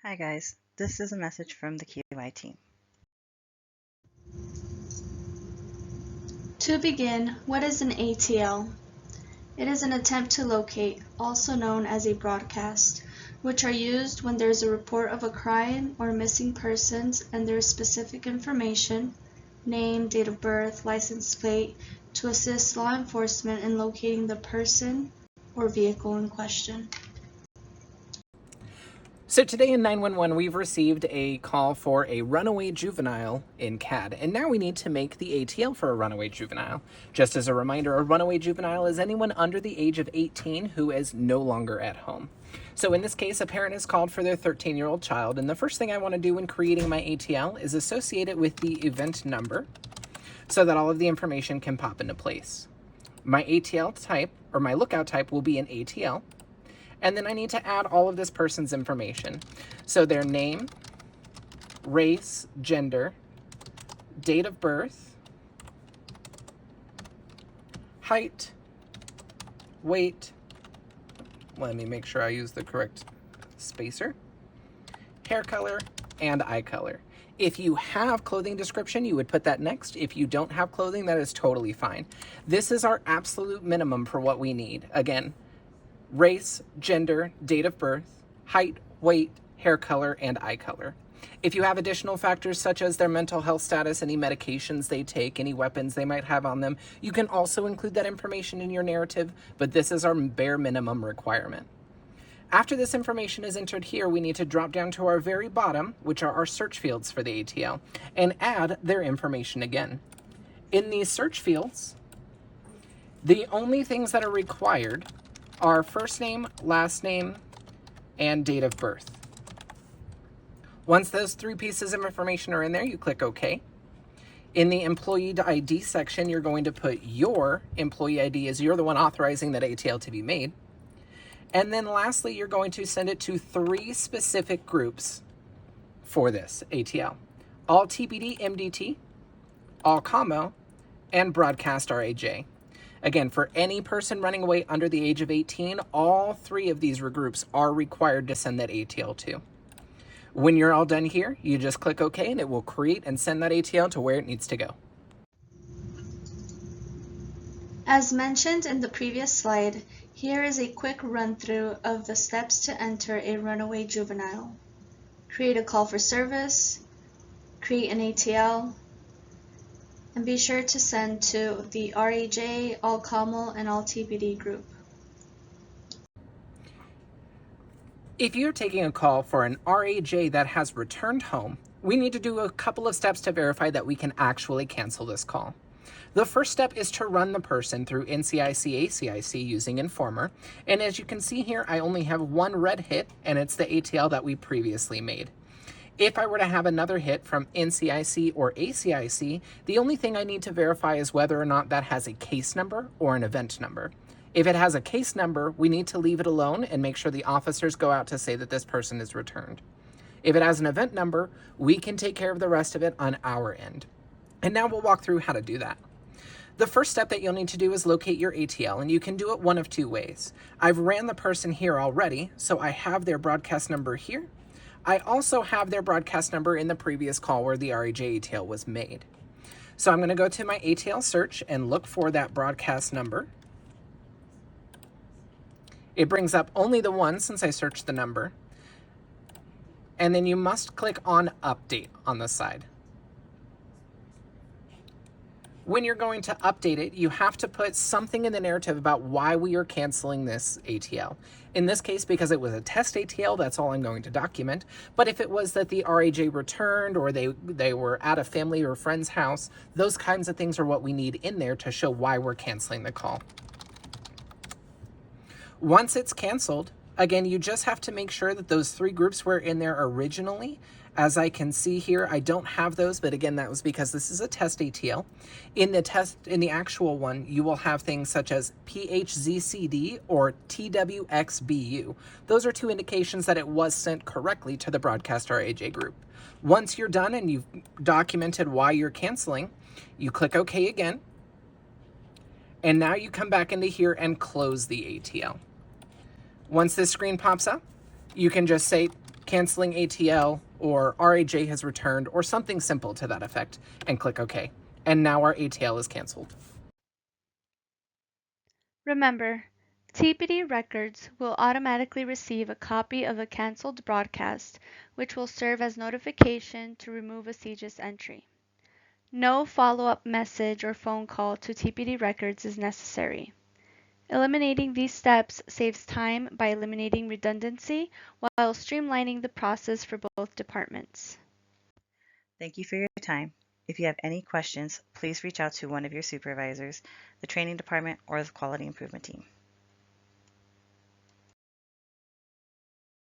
Hi guys, this is a message from the QI team. To begin, what is an ATL? It is an attempt to locate, also known as a broadcast, which are used when there is a report of a crime or missing persons and there is specific information, name, date of birth, license plate, to assist law enforcement in locating the person or vehicle in question. So today in 911, we've received a call for a runaway juvenile in CAD, and now we need to make the ATL for a runaway juvenile. Just as a reminder, a runaway juvenile is anyone under the age of 18 who is no longer at home. So in this case, a parent is called for their 13-year-old child, and the first thing I want to do when creating my ATL is associate it with the event number so that all of the information can pop into place. My ATL type, or my lookout type, will be an ATL. And then I need to add all of this person's information. So their name, race, gender, date of birth, height, weight, let me make sure I use the correct spacer, hair color, and eye color. If you have clothing description, you would put that next. If you don't have clothing, that is totally fine. This is our absolute minimum for what we need. Again, race, gender, date of birth, height, weight, hair color, and eye color. If you have additional factors such as their mental health status, any medications they take, any weapons they might have on them, you can also include that information in your narrative, but this is our bare minimum requirement. After this information is entered here, we need to drop down to our very bottom, which are our search fields for the ATL, and add their information again. In these search fields, the only things that are required are first name, last name, and date of birth. Once those three pieces of information are in there, you click OK. In the employee ID section, you're going to put your employee ID as you're the one authorizing that ATL to be made. And then lastly, you're going to send it to three specific groups for this ATL. All TBD MDT, all commo, and broadcast RAJ. Again, for any person running away under the age of 18, all three of these groups are required to send that ATL to. When you're all done here, you just click OK and it will create and send that ATL to where it needs to go. As mentioned in the previous slide, here is a quick run-through of the steps to enter a runaway juvenile. Create a call for service, create an ATL, and be sure to send to the RAJ, All Commo, and All TBD group. If you're taking a call for an RAJ that has returned home, we need to do a couple of steps to verify that we can actually cancel this call. The first step is to run the person through NCIC ACIC using Informer, and as you can see here, I only have one red hit, and it's the ATL that we previously made. If I were to have another hit from NCIC or ACIC, the only thing I need to verify is whether or not that has a case number or an event number. If it has a case number, we need to leave it alone and make sure the officers go out to say that this person is returned. If it has an event number, we can take care of the rest of it on our end. And now we'll walk through how to do that. The first step that you'll need to do is locate your ATL, and you can do it one of two ways. I've ran the person here already, so I have their broadcast number here. I also have their broadcast number in the previous call where the RAJ ATL was made. So I'm going to go to my ATL search and look for that broadcast number. It brings up only the one since I searched the number. And then you must click on Update on the side. When you're going to update it, you have to put something in the narrative about why we are canceling this ATL. In this case, because it was a test ATL, that's all I'm going to document. But if it was that the RAJ returned or they were at a family or friend's house, those kinds of things are what we need in there to show why we're canceling the call. Once it's canceled, again, you just have to make sure that those three groups were in there originally. As I can see here, I don't have those, but again, that was because this is a test ATL. In the actual one, you will have things such as PHZCD or TWXBU. Those are two indications that it was sent correctly to the broadcast RAJ group. Once you're done and you've documented why you're canceling, you click OK again. And now you come back into here and close the ATL. Once this screen pops up, you can just say canceling ATL, or RAJ has returned, or something simple to that effect, and click OK. And now our ATL is canceled. Remember, TPD records will automatically receive a copy of a canceled broadcast, which will serve as notification to remove a CGIS entry. No follow-up message or phone call to TPD records is necessary. Eliminating these steps saves time by eliminating redundancy while streamlining the process for both departments. Thank you for your time. If you have any questions, please reach out to one of your supervisors, the training department, or the quality improvement team.